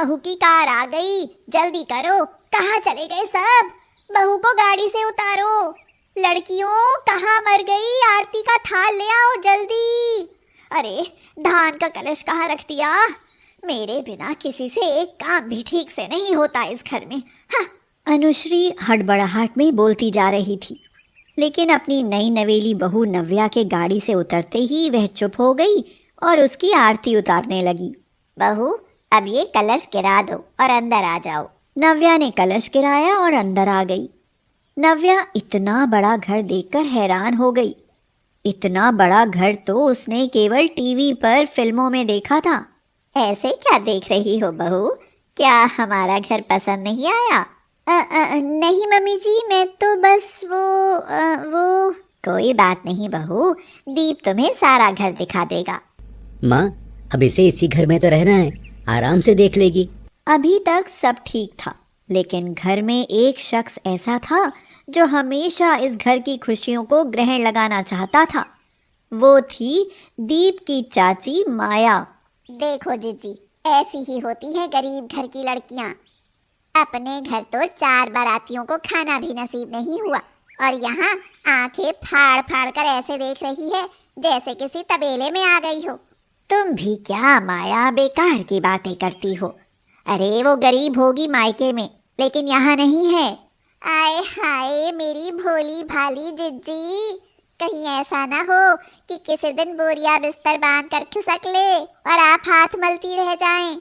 बहू की कार आ गई, जल्दी करो, कहाँ चले गए सब? बहू को गाड़ी से उतारो। लड़कियों कहाँ मर गई? आरती का थाल ले आओ जल्दी। अरे धान का कलश कहाँ रख दिया? मेरे बिना किसी से एक काम भी ठीक से नहीं होता इस घर में। हाँ। अनुश्री हड़बड़ाहट में बोलती जा रही थी, लेकिन अपनी नई नवेली बहू नव्या के गाड़ी से उतरते ही वह चुप हो गई और उसकी आरती उतारने लगी। बहू, अब ये कलश गिरा दो और अंदर आ जाओ। नव्या ने कलश गिराया और अंदर आ गई। नव्या इतना बड़ा घर देखकर हैरान हो गई। इतना बड़ा घर तो उसने केवल टीवी पर फिल्मों में देखा था। ऐसे क्या देख रही हो बहू? क्या हमारा घर पसंद नहीं आया? नहीं मम्मी जी, मैं तो बस वो। कोई बात नहीं बहू, दीप तुम्हें सारा घर दिखा देगा। माँ, अब इसे इसी घर में तो रहना है, आराम से देख लेगी। अभी तक सब ठीक था, लेकिन घर में एक शख्स ऐसा था जो हमेशा इस घर की खुशियों को ग्रहण लगाना चाहता था। वो थी दीप की चाची माया। देखो जीजी, ऐसी ही होती है गरीब घर की लड़कियां। अपने घर तो 4 बारातियों को खाना भी नसीब नहीं हुआ, और यहाँ आंखें फाड़ फाड़ कर ऐसे देख रही है जैसे किसी तबेले में आ गई हो। तुम भी क्या माया बेकार की बातें करती हो? अरे वो गरीब होगी मायके में, लेकिन यहाँ नहीं है। आए हाय मेरी भोली भाली जिज्जी, कहीं ऐसा ना हो कि किसी दिन बोरिया बिस्तर बांध कर खिसक ले और आप हाथ मलती रह जाएं।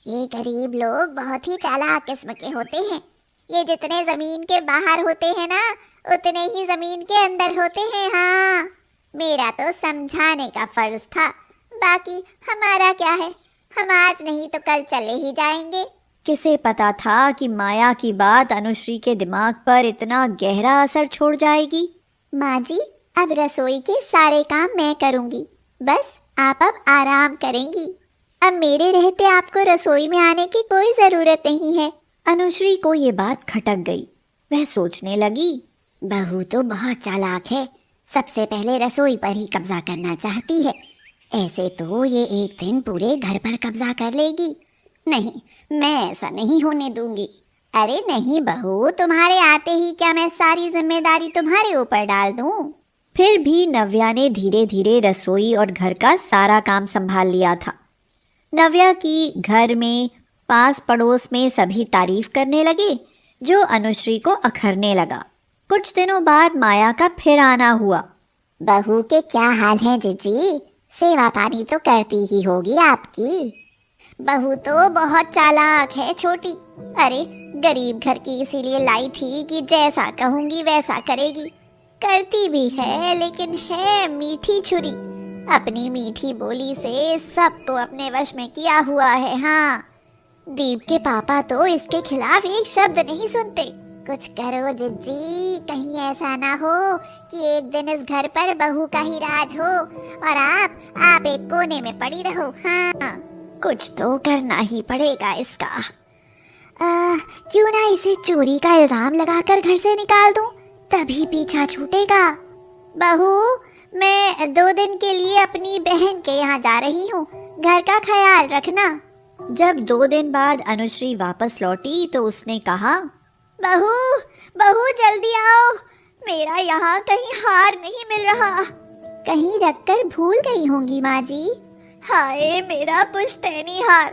ये गरीब लोग बहुत ही चालाक किस्म के होते हैं। ये जितने जमीन के बाहर होते हैं ना, उतने ही जमीन के अंदर होते हैं। हाँ, मेरा तो समझाने का फर्ज था, बाकी हमारा क्या है, हम आज नहीं तो कल चले ही जाएंगे। किसे पता था कि माया की बात अनुश्री के दिमाग पर इतना गहरा असर छोड़ जाएगी। माँ जी, अब रसोई के सारे काम मैं करूँगी, बस आप अब आराम करेंगी। अब मेरे रहते आपको रसोई में आने की कोई ज़रूरत नहीं है। अनुश्री को ये बात खटक गई। वह सोचने लगी, बहू तो बहुत चालाक है, सबसे पहले रसोई पर ही कब्जा करना चाहती है। ऐसे तो ये एक दिन पूरे घर पर कब्जा कर लेगी। नहीं, मैं ऐसा नहीं होने दूंगी। अरे नहीं बहू, तुम्हारे आते ही क्या मैं सारी जिम्मेदारी तुम्हारे ऊपर डाल दूं? फिर भी नव्या ने धीरे धीरे रसोई और घर का सारा काम संभाल लिया था। नव्या की घर में पास पड़ोस में सभी तारीफ करने लगे, जो अनुश्री को अखरने लगा। कुछ दिनों बाद माया का फिर आना हुआ। बहू के क्या हाल है जीजी? सेवा पानी तो करती ही होगी आपकी। बहू तो बहुत चालाक है छोटी। अरे गरीब घर की इसीलिए लाई थी कि जैसा कहूँगी वैसा करेगी। करती भी है, लेकिन है मीठी छुरी। अपनी मीठी बोली से सबको अपने वश में किया हुआ है। हाँ, दीप के पापा तो इसके खिलाफ एक शब्द नहीं सुनते। कुछ करो जिज्जी, कहीं ऐसा ना हो कि एक दिन इस घर पर बहू का ही राज हो और आप एक कोने में पड़ी रहो। हाँ, कुछ तो करना ही पड़ेगा इसका। क्यों ना इसे चोरी का इल्जाम लगाकर घर से निकाल दूं, तभी पीछा छूटेगा। बहू, मैं 2 दिन के लिए अपनी बहन के यहाँ जा रही हूँ, घर का ख्याल रखना। जब 2 दिन बाद अनुश्री वापस लौटी तो उसने कहा, बहू बहू जल्दी आओ, मेरा यहाँ कहीं हार नहीं मिल रहा। कहीं रखकर भूल गई होंगी माँ जी। हाय मेरा पुश्तैनी हार,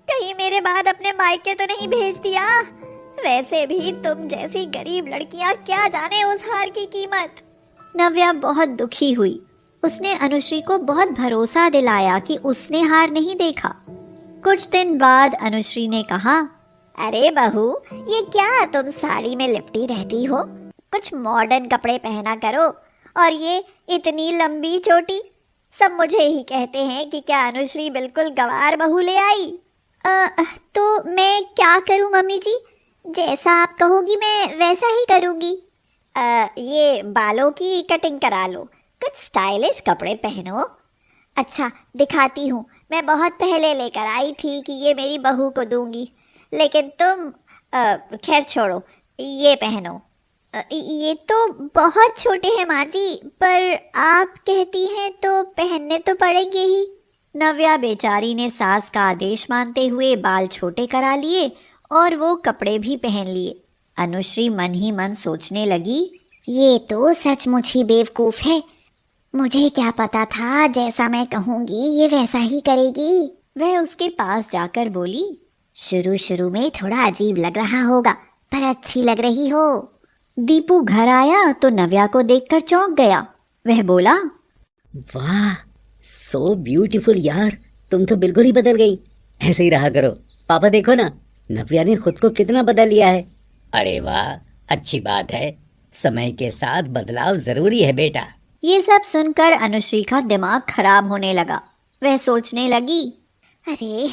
कहीं मेरे बाद अपने मायके तो नहीं भेज दिया। वैसे भी तुम जैसी गरीब लड़कियां क्या जाने उस हार की कीमत। नव्या बहुत दुखी हुई। उसने अनुश्री को बहुत भरोसा दिलाया कि उसने हार नहीं देखा। कुछ दिन बाद अनुश्री ने कहा, अरे बहू, ये क्या तुम साड़ी में लिपटी रहती हो? कुछ मॉडर्न कपड़े पहना करो। और ये इतनी लंबी चोटी, सब मुझे ही कहते हैं कि क्या अनुश्री बिल्कुल गंवार बहू ले आई। तो मैं क्या करूं मम्मी जी? जैसा आप कहोगी मैं वैसा ही करूंगी। ये बालों की कटिंग करा लो, कुछ स्टाइलिश कपड़े पहनो। अच्छा दिखाती हूँ, मैं बहुत पहले लेकर आई थी कि ये मेरी बहू को दूंगी, लेकिन तुम खैर छोड़ो, ये पहनो। ये तो बहुत छोटे हैं माँ जी, पर आप कहती हैं तो पहनने तो पड़ेंगे ही। नव्या बेचारी ने सास का आदेश मानते हुए बाल छोटे करा लिए और वो कपड़े भी पहन लिए। अनुश्री मन ही मन सोचने लगी, ये तो सचमुच ही बेवकूफ़ है। मुझे क्या पता था जैसा मैं कहूँगी ये वैसा ही करेगी। वह उसके पास जाकर बोली, शुरू शुरू में थोड़ा अजीब लग रहा होगा पर अच्छी लग रही हो। दीपू घर आया तो नव्या को देखकर चौंक गया। वह बोला, वाह, सो ब्यूटीफुल यार, तुम तो बिल्कुल ही बदल गई। ऐसे ही रहा करो। पापा देखो ना, नव्या ने खुद को कितना बदल लिया है। अरे वाह, अच्छी बात है। समय के साथ बदलाव जरूरी है बेटा। ये सब सुनकर अनुश्री का दिमाग खराब होने लगा। वह सोचने लगी, अरे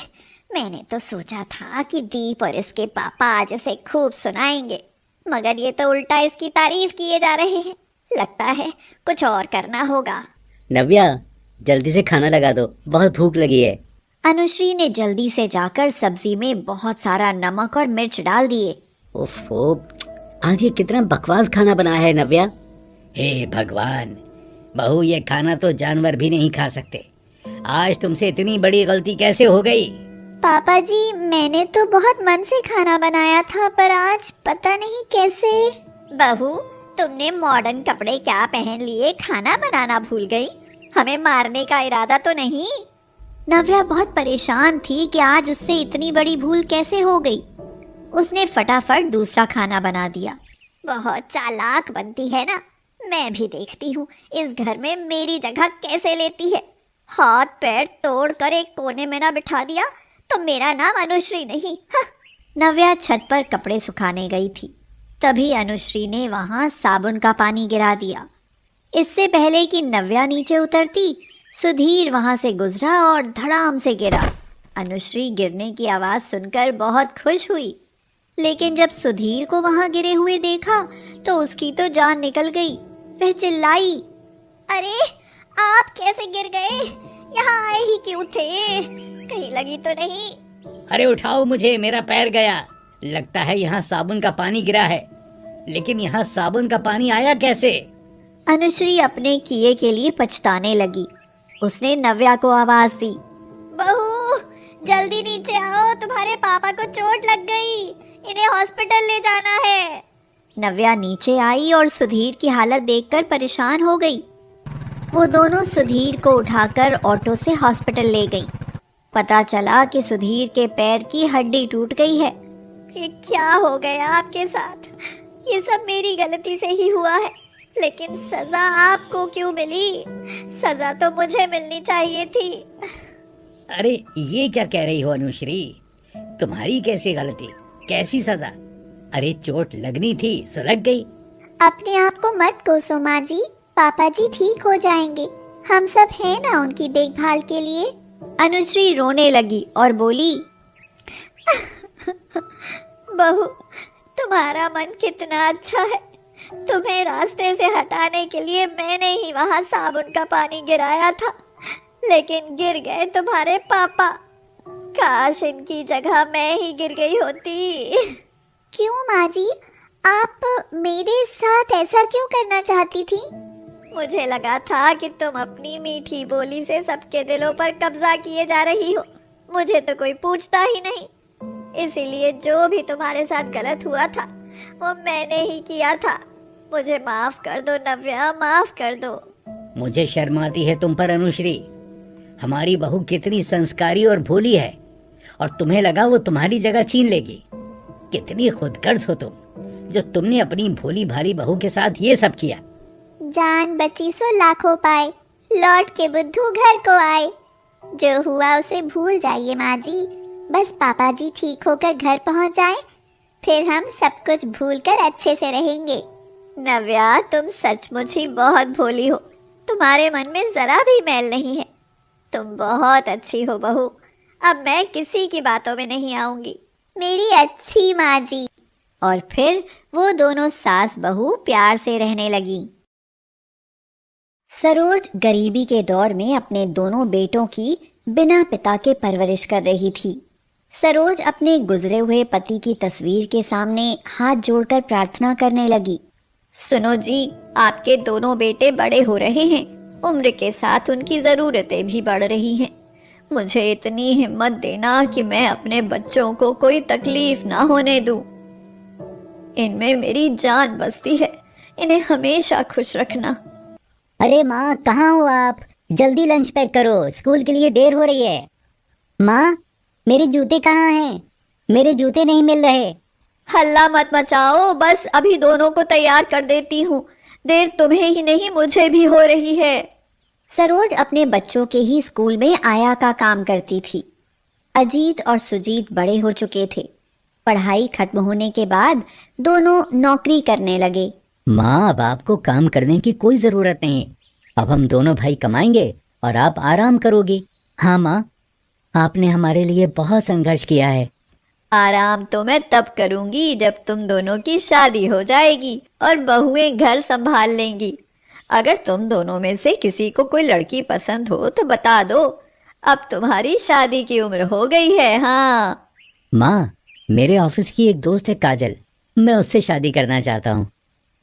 मैंने तो सोचा था कि दीप और इसके पापा आज इसे खूब सुनाएंगे, मगर ये तो उल्टा इसकी तारीफ किए जा रहे हैं। लगता है कुछ और करना होगा। नव्या, जल्दी से खाना लगा दो, बहुत भूख लगी है। अनुश्री ने जल्दी से जाकर सब्जी में बहुत सारा नमक और मिर्च डाल दिए। ओफो, आज ये कितना बकवास खाना बनाया है नव्या। हे भगवान, बहू ये खाना तो जानवर भी नहीं खा सकते। आज तुमसे इतनी बड़ी गलती कैसे हो गई? पापा जी, मैंने तो बहुत मन से खाना बनाया था पर आज पता नहीं कैसे। बहू, तुमने मॉडर्न कपड़े क्या पहन लिए, खाना बनाना भूल गई? हमें मारने का इरादा तो नहीं? नव्या बहुत परेशान थी कि आज उससे इतनी बड़ी भूल कैसे हो गई। उसने फटाफट दूसरा खाना बना दिया। बहुत चालाक बनती है ना, मैं भी देखती हूँ इस घर में मेरी जगह कैसे लेती है। हाथ पैर तोड़ कर एक कोने में ना बिठा दिया तो मेरा नाम अनुश्री नहीं। नव्या छत पर कपड़े सुखाने गई थी, तभी अनुश्री ने वहां साबुन का पानी गिरा दिया। इससे पहले कि नव्या नीचे उतरती, सुधीर वहां से गुजरा और धड़ाम से गिरा। अनुश्री गिरने की आवाज़ सुनकर बहुत खुश हुई, लेकिन जब सुधीर को वहां गिरे हुए देखा तो उसकी तो जान निकल गई। वह चिल्लाई, अरे आप कैसे गिर गए? यहाँ आए ही क्यों थे? कहीं लगी तो नहीं? अरे उठाओ मुझे, मेरा पैर गया। लगता है यहाँ साबुन का पानी गिरा है, लेकिन यहाँ साबुन का पानी आया कैसे? अनुश्री अपने किए के लिए पछताने लगी। उसने नव्या को आवाज दी, बहू जल्दी नीचे आओ, तुम्हारे पापा को चोट लग गई, इन्हें हॉस्पिटल ले जाना है। नव्या नीचे आई और सुधीर की हालत देखकर परेशान हो गई। वो दोनों सुधीर को उठाकर ऑटो से हॉस्पिटल ले गई। पता चला कि सुधीर के पैर की हड्डी टूट गई है। ये क्या हो गया आपके साथ? ये सब मेरी गलती से ही हुआ है, लेकिन सजा आपको क्यों मिली? सजा तो मुझे मिलनी चाहिए थी। अरे ये क्या कह रही हो अनुश्री? तुम्हारी कैसी गलती, कैसी सजा? अरे चोट लगनी थी सो लग गई। अपने आप को मत कोसो माँ जी, पापा जी ठीक हो जाएंगे। हम सब हैं ना उनकी देखभाल के लिए। अनुश्री रोने लगी और बोली, बहू तुम्हारा मन कितना अच्छा है। तुम्हें रास्ते से हटाने के लिए मैंने ही वहाँ साबुन का पानी गिराया था, लेकिन गिर गए तुम्हारे पापा। काश इनकी जगह मैं ही गिर गई होती। क्यों माँ जी, आप मेरे साथ ऐसा क्यों करना चाहती थी? मुझे लगा था कि तुम अपनी मीठी बोली से सबके दिलों पर कब्जा किए जा रही हो। मुझे तो कोई पूछता ही नहीं, इसीलिए जो भी तुम्हारे साथ गलत हुआ था वो मैंने ही किया था। मुझे माफ कर दो नव्या, माफ कर दो। मुझे शर्म आती है तुम पर अनुश्री। हमारी बहू कितनी संस्कारी और भोली है, और तुम्हें लगा वो तुम्हारी जगह छीन लेगी। कितनी खुदगर्ज हो तुम, जो तुमने अपनी भोली भाली बहू के साथ ये सब किया। जान बची सो लाखों पाए, लौट के बुद्धू घर को आए। जो हुआ उसे भूल जाइए माँ जी, बस पापा जी ठीक होकर घर पहुँच जाएं, फिर हम सब कुछ भूलकर अच्छे से रहेंगे। नव्या, तुम सचमुच ही बहुत भोली हो। तुम्हारे मन में जरा भी मैल नहीं है। तुम बहुत अच्छी हो बहू। अब मैं किसी की बातों में नहीं आऊंगी, मेरी अच्छी माँ जी। और फिर वो दोनों सास बहू प्यार से रहने लगी। सरोज गरीबी के दौर में अपने दोनों बेटों की बिना पिता के परवरिश कर रही थी। सरोज अपने गुजरे हुए पति की तस्वीर के सामने हाथ जोड़कर प्रार्थना करने लगी, सुनो जी, आपके दोनों बेटे बड़े हो रहे हैं, उम्र के साथ उनकी ज़रूरतें भी बढ़ रही हैं। मुझे इतनी हिम्मत देना कि मैं अपने बच्चों को कोई तकलीफ ना होने दूं। इनमें मेरी जान बसती है, इन्हें हमेशा खुश रखना। अरे माँ, कहाँ हो आप? जल्दी लंच पैक करो, स्कूल के लिए देर हो रही है। माँ, मेरे जूते कहाँ हैं? मेरे जूते नहीं मिल रहे। हल्ला मत मचाओ, बस अभी दोनों को तैयार कर देती हूँ। देर तुम्हें ही नहीं मुझे भी हो रही है। सरोज अपने बच्चों के ही स्कूल में आया का काम करती थी। अजीत और सुजीत बड़े हो चुके थे। पढ़ाई खत्म होने के बाद दोनों नौकरी करने लगे। माँ, अब आपको काम करने की कोई जरूरत नहीं। अब हम दोनों भाई कमाएंगे और आप आराम करोगी। हाँ माँ, आपने हमारे लिए बहुत संघर्ष किया है। आराम तो मैं तब करूंगी जब तुम दोनों की शादी हो जाएगी और बहुएं घर संभाल लेंगी। अगर तुम दोनों में से किसी को कोई लड़की पसंद हो तो बता दो, अब तुम्हारी शादी की उम्र हो गई है। हाँ माँ, मेरे ऑफिस की एक दोस्त है काजल, मैं उससे शादी करना चाहता हूँ।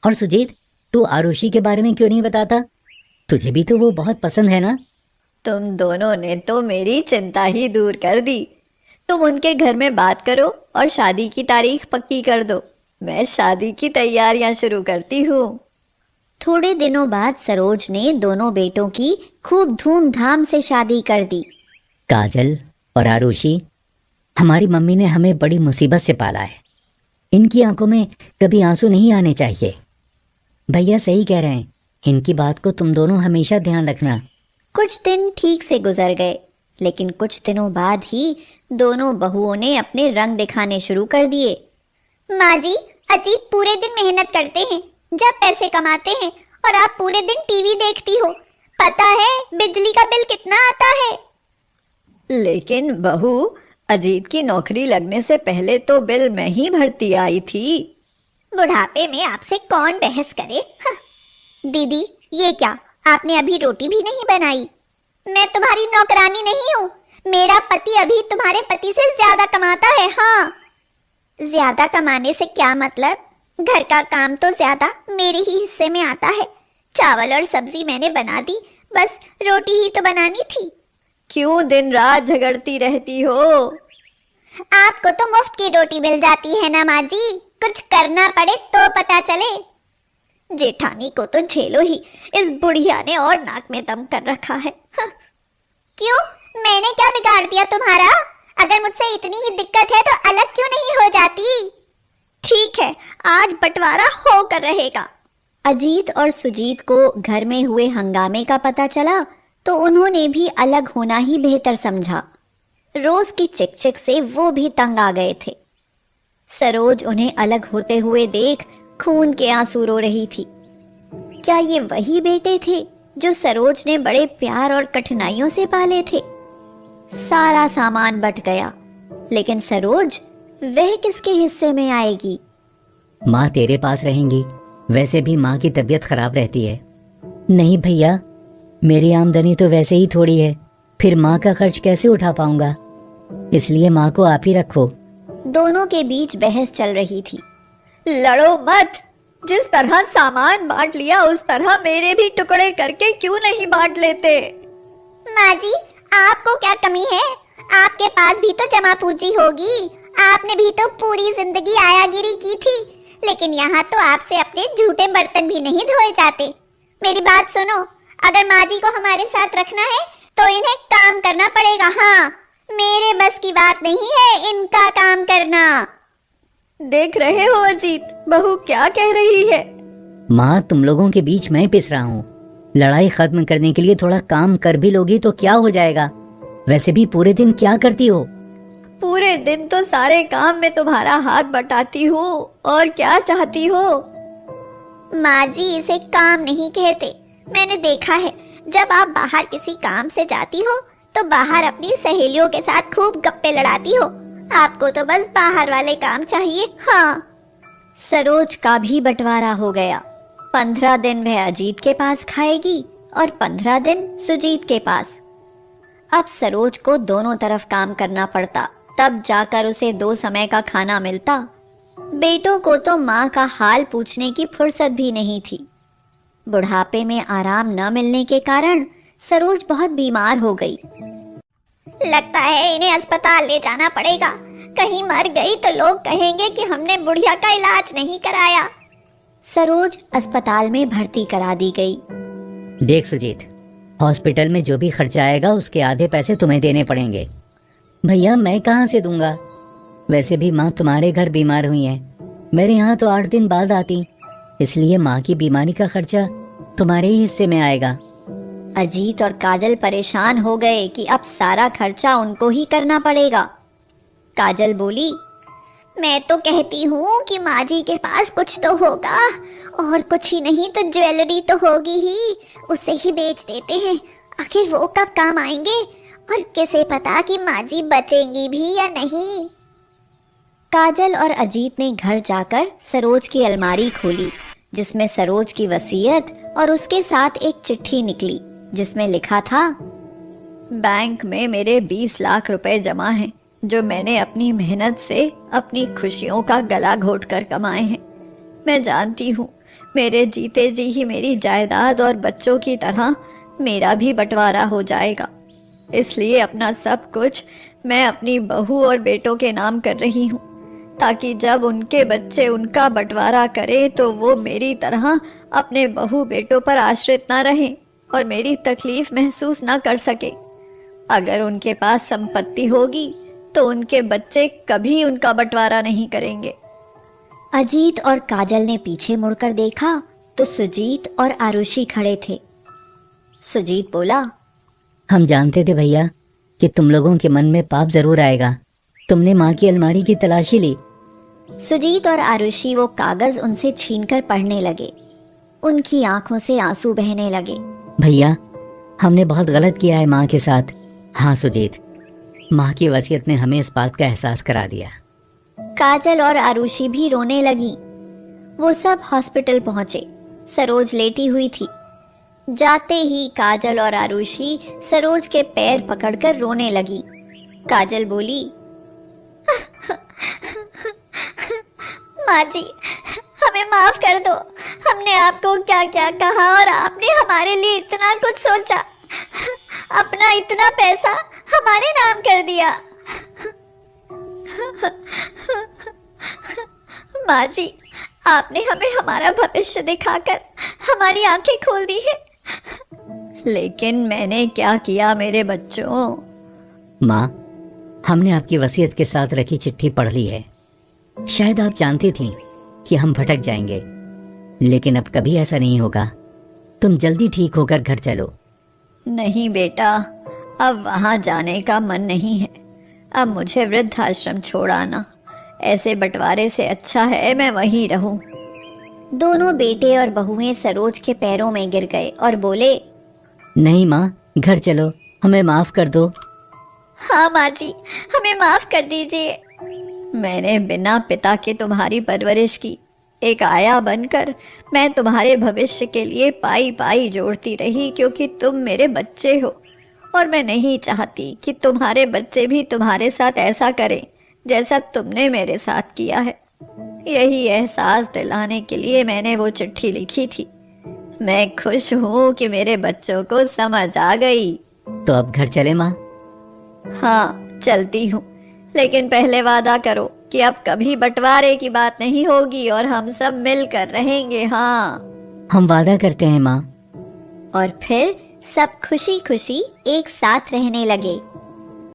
और सुजीत, तू आरुषि के बारे में क्यों नहीं बताता? तुझे भी तो वो बहुत पसंद है ना? तुम दोनों ने तो मेरी चिंता ही दूर कर दी। तुम उनके घर में बात करो और शादी की तारीख पक्की कर दो। मैं शादी की तैयारियां शुरू करती हूँ। थोड़े दिनों बाद सरोज ने दोनों बेटों की खूब धूमधाम से शादी कर दी। काजल और आरुषि, हमारी मम्मी ने हमें बड़ी मुसीबत से पाला है। इनकी आंखों में कभी आंसू नहीं आने चाहिए। भैया सही कह रहे हैं, इनकी बात को तुम दोनों हमेशा ध्यान रखना। कुछ दिन ठीक से गुजर गए, लेकिन कुछ दिनों बाद ही दोनों बहुओं ने अपने रंग दिखाने शुरू कर दिए। माँ जी, अजीत पूरे दिन मेहनत करते हैं, जब पैसे कमाते हैं, और आप पूरे दिन टीवी देखती हो। पता है बिजली का बिल कितना आता है? लेकिन बहू, अजीत की नौकरी लगने से पहले तो बिल मैं ही भरती आई थी। बुढ़ापे में आपसे कौन बहस करे? दीदी, ये क्या, आपने अभी रोटी भी नहीं बनाई? मैं तुम्हारी नौकरानी नहीं हूँ। मेरा पति अभी तुम्हारे पति से ज्यादा कमाता है। हाँ, ज्यादा कमाने से क्या मतलब? घर का काम तो ज्यादा मेरे ही हिस्से में आता है। चावल और सब्जी मैंने बना दी, बस रोटी ही तो बनानी थी। क्यों दिन रात झगड़ती रहती हो? आपको तो मुफ्त की रोटी मिल जाती है ना माँ जी, कुछ करना पड़े तो पता चले। जेठानी को तो झेलो ही, इस बुढ़िया ने और नाक में दम कर रखा है। क्यों, मैंने क्या बिगाड़ दिया तुम्हारा? अगर मुझसे इतनी ही दिक्कत है तो अलग क्यों नहीं हो जाती? ठीक है, आज बंटवारा होकर रहेगा। अजीत और सुजीत को घर में हुए हंगामे का पता चला तो उन्होंने भी अलग होना ही बेहतर समझा। रोज की चिकचिक से वो भी तंग आ गए थे। सरोज उन्हें अलग होते हुए देख खून के आंसू रो रही थी। क्या ये वही बेटे थे जो सरोज ने बड़े प्यार और कठिनाइयों से पाले थे? सारा सामान बट गया, लेकिन सरोज, वह किसके हिस्से में आएगी? माँ तेरे पास रहेंगी, वैसे भी माँ की तबीयत खराब रहती है। नहीं भैया, मेरी आमदनी तो वैसे ही थोड़ी है, फिर माँ का खर्च कैसे उठा पाऊंगा, इसलिए माँ को आप ही रखो। दोनों के बीच बहस चल रही थी। लड़ो मत, जिस तरह सामान बांट लिया उस तरह मेरे भी टुकड़े करके क्यों नहीं बांट लेते? माँ जी, आपको क्या कमी है? आपके पास भी तो जमा पूंजी होगी। आपने भी तो पूरी जिंदगी आयागिरी की थी, लेकिन यहाँ तो आपसे अपने झूठे बर्तन भी नहीं धोए जाते। मेरी बात सुनो, अगर माँ जी को हमारे साथ रखना है तो इन्हें काम करना पड़ेगा। हाँ, मेरे बस की बात नहीं है इनका काम करना। देख रहे हो अजीत, बहू क्या कह रही है? माँ, तुम लोगों के बीच मैं पिस रहा हूँ। लड़ाई खत्म करने के लिए थोड़ा काम कर भी लोगी तो क्या हो जाएगा? वैसे भी पूरे दिन क्या करती हो? पूरे दिन तो सारे काम में तुम्हारा हाथ बटाती हूँ, और क्या चाहती हो? माँ जी, इसे काम नहीं कहते। मैंने देखा है, जब आप बाहर किसी काम से जाती हो तो बाहर अपनी सहेलियों के साथ खूब गप्पे लड़ाती हो। आपको तो बस बाहर वाले काम चाहिए। हाँ। सरोज का भी बंटवारा हो गया। 15 दिन वह अजीत के पास खाएगी और 15 दिन सुजीत के पास। अब सरोज को दोनों तरफ काम करना पड़ता, तब जाकर उसे 2 समय का खाना मिलता। बेटों को तो माँ का हाल पूछने की फुर्सत भी नहीं थी। बुढ़ापे में आराम न मिलने के कारण सरोज बहुत बीमार हो गई। लगता है इन्हें अस्पताल ले जाना पड़ेगा। कहीं मर गई तो लोग कहेंगे कि हमने बुढ़िया का इलाज नहीं कराया। सरोज अस्पताल में भर्ती करा दी गई। देख सुजीत, हॉस्पिटल में जो भी खर्चा आएगा उसके आधे पैसे तुम्हें देने पड़ेंगे। भैया मैं कहाँ से दूंगा? वैसे भी माँ तुम्हारे घर बीमार हुई है, मेरे यहाँ तो 8 दिन बाद आती, इसलिए माँ की बीमारी का खर्चा तुम्हारे ही हिस्से में आएगा। अजीत और काजल परेशान हो गए कि अब सारा खर्चा उनको ही करना पड़ेगा। काजल बोली, मैं तो कहती हूँ कि माँ जी के पास कुछ तो होगा, और कुछ ही नहीं तो ज्वेलरी तो होगी ही, उसे ही बेच देते हैं। आखिर वो कब काम आएंगे, और किसे पता कि माँ जी बचेंगी भी या नहीं। काजल और अजीत ने घर जाकर सरोज की अलमारी खोली, जिसमें सरोज की वसीयत और उसके साथ एक चिट्ठी निकली जिसमें लिखा था, बैंक में मेरे 20 लाख रुपए जमा हैं, जो मैंने अपनी मेहनत से अपनी खुशियों का गला घोट कर कमाए हैं। मैं जानती हूँ मेरे जीते जी ही मेरी जायदाद और बच्चों की तरह मेरा भी बंटवारा हो जाएगा, इसलिए अपना सब कुछ मैं अपनी बहू और बेटों के नाम कर रही हूँ, ताकि जब उनके बच्चे उनका बंटवारा करें तो वो मेरी तरह अपने बहू बेटों पर आश्रित ना रहें और मेरी तकलीफ महसूस ना कर सके। अगर उनके पास संपत्ति होगी तो उनके बच्चे कभी उनका बंटवारा नहीं करेंगे। अजीत और काजल ने पीछे मुड़कर देखा तो सुजीत और आरुषि खड़े थे। सुजीत बोला, हम जानते थे भैया कि तुम लोगों के मन में पाप जरूर आएगा, तुमने माँ की अलमारी की तलाशी ली। सुजीत और आरुषि वो कागज उनसे छीनकर पढ़ने लगे। उनकी आंखों से आंसू बहने लगे। भैया हमने बहुत गलत किया है माँ के साथ। हाँ सुजीत, माँ की वसीयत ने हमें इस बात का एहसास करा दिया। काजल और आरुषि भी रोने लगी। वो सब हॉस्पिटल पहुंचे। सरोज लेटी हुई थी। जाते ही काजल और आरुषि सरोज के पैर पकड़कर रोने लगी। काजल बोली, माँ जी, हमें माफ कर दो। हमने आपको क्या क्या कहा और आपने हमारे लिए इतना कुछ सोचा, अपना इतना पैसा हमारे नाम कर दिया। माँ जी, आपने हमें हमारा भविष्य दिखाकर हमारी आंखें खोल दी है। लेकिन मैंने क्या किया मेरे बच्चों? माँ, हमने आपकी वसीयत के साथ रखी चिट्ठी पढ़ ली है। शायद आप जानती थीं कि हम भटक जाएंगे, लेकिन अब कभी ऐसा नहीं होगा। तुम जल्दी ठीक होकर घर चलो। नहीं बेटा, अब वहाँ जाने का मन नहीं है। अब मुझे वृद्धाश्रम छोड़ आना। ऐसे बंटवारे से अच्छा है मैं वहीं रहूं। दोनों बेटे और बहुएं सरोज के पैरों में गिर गए और बोले, नहीं माँ, घर चलो, हमें माफ कर दो। हाँ माँ जी, हमें माफ कर दीजिए। मैंने बिना पिता के तुम्हारी परवरिश की। एक आया बनकर मैं तुम्हारे भविष्य के लिए पाई पाई जोड़ती रही, क्योंकि तुम मेरे बच्चे हो और मैं नहीं चाहती कि तुम्हारे बच्चे भी तुम्हारे साथ ऐसा करें जैसा तुमने मेरे साथ किया है। यही एहसास दिलाने के लिए मैंने वो चिट्ठी लिखी थी। मैं खुश हूँ कि मेरे बच्चों को समझ आ गई। तो अब घर चले माँ? हाँ, चलती हूँ, लेकिन पहले वादा करो कि अब कभी बंटवारे की बात नहीं होगी और हम सब मिलकर रहेंगे। हाँ, हम वादा करते हैं माँ। और फिर सब खुशी खुशी एक साथ रहने लगे।